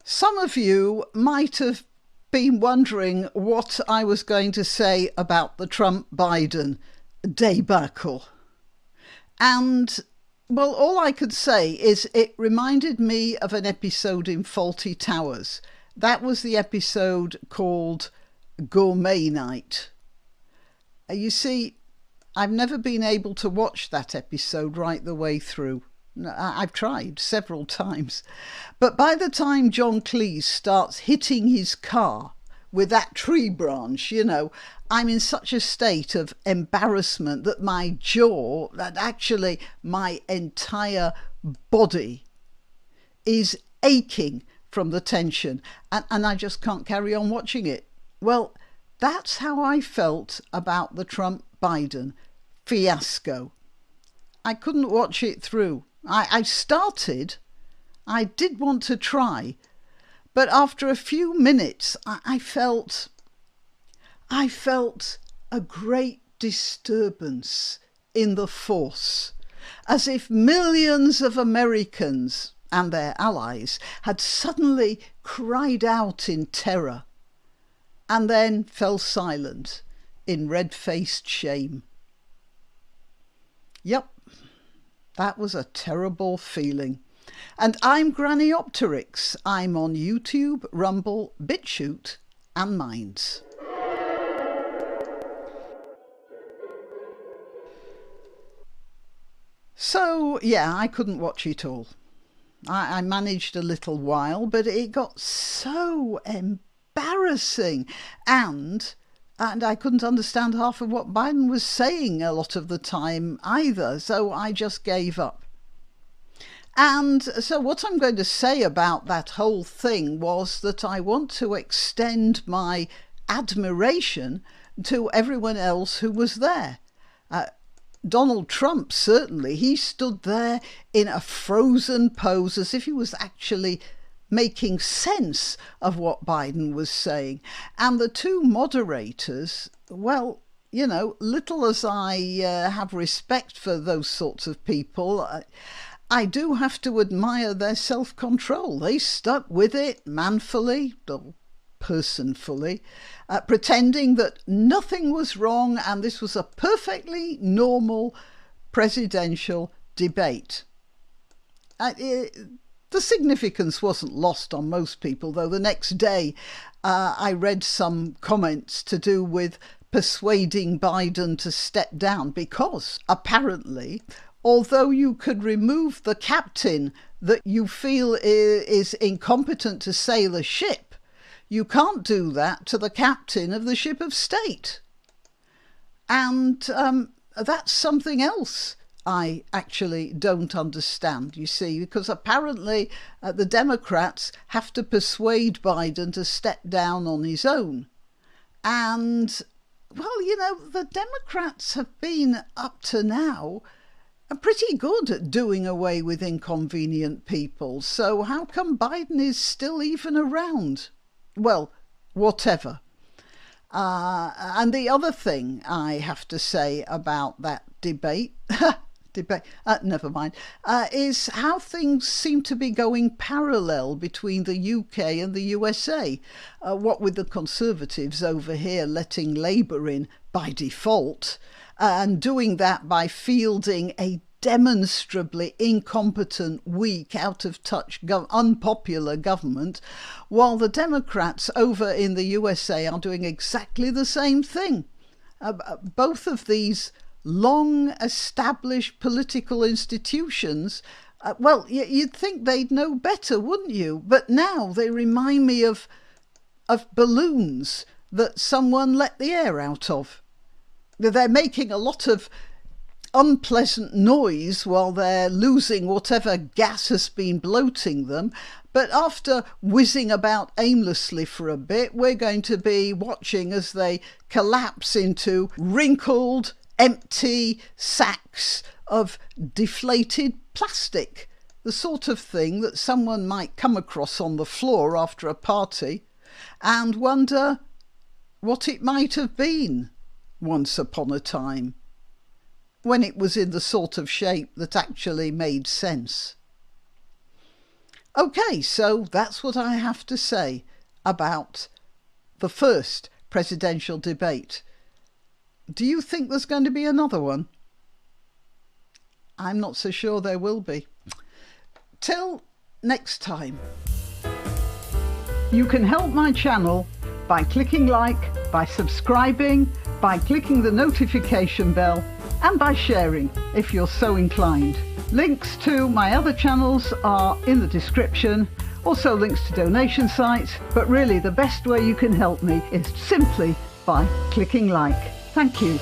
Some of you might have been wondering what I was going to say about the Trump-Biden debacle. And, well, all I could say is it reminded me of an episode in Fawlty Towers. That was the episode called Gourmet Night. You see, I've never been able to watch that episode right the way through. I've tried several times. But by the time John Cleese starts hitting his car with that tree branch, I'm in such a state of embarrassment that my jaw, that actually my entire body is aching from the tension, and I just can't carry on watching it. Well, that's how I felt about the Trump-Biden fiasco. I couldn't watch it through. I started, I did want to try, but after a few minutes I felt a great disturbance in the force, as if millions of Americans and their allies had suddenly cried out in terror and then fell silent in red-faced shame. Yep. That was a terrible feeling. And I'm Granniopteryx. I'm on YouTube, Rumble, BitChute and Minds. So, yeah, I couldn't watch it all. I managed a little while, but it got so embarrassing. And I couldn't understand half of what Biden was saying a lot of the time either, so I just gave up. And so what I'm going to say about that whole thing was that I want to extend my admiration to everyone else who was there. Donald Trump, certainly, he stood there in a frozen pose as if he was actually making sense of what Biden was saying. And the two moderators, well, little as I have respect for those sorts of people, I do have to admire their self-control. They stuck with it manfully, or personfully, pretending that nothing was wrong and this was a perfectly normal presidential debate. The significance wasn't lost on most people, though the next day I read some comments to do with persuading Biden to step down because apparently, although you could remove the captain that you feel is incompetent to sail a ship, you can't do that to the captain of the ship of state. And that's something else I actually don't understand, you see, because apparently the Democrats have to persuade Biden to step down on his own. And, well, the Democrats have been up to now pretty good at doing away with inconvenient people. So how come Biden is still even around? Well, whatever. And the other thing I have to say about that debate, never mind, is how things seem to be going parallel between the UK and the USA. What with the Conservatives over here letting Labour in by default, and doing that by fielding a demonstrably incompetent, weak, out-of-touch, unpopular government, while the Democrats over in the USA are doing exactly the same thing. Both of these long-established political institutions, well, you'd think they'd know better, wouldn't you? But now they remind me of balloons that someone let the air out of. They're making a lot of unpleasant noise while they're losing whatever gas has been bloating them. But after whizzing about aimlessly for a bit, we're going to be watching as they collapse into wrinkled, empty sacks of deflated plastic, the sort of thing that someone might come across on the floor after a party and wonder what it might have been once upon a time, when it was in the sort of shape that actually made sense. Okay, so that's what I have to say about the first presidential debate. Do you think there's going to be another one? I'm not so sure there will be. Till next time. You can help my channel by clicking like, by subscribing, by clicking the notification bell, and by sharing if you're so inclined. Links to my other channels are in the description, also links to donation sites, but really the best way you can help me is simply by clicking like. Thank you.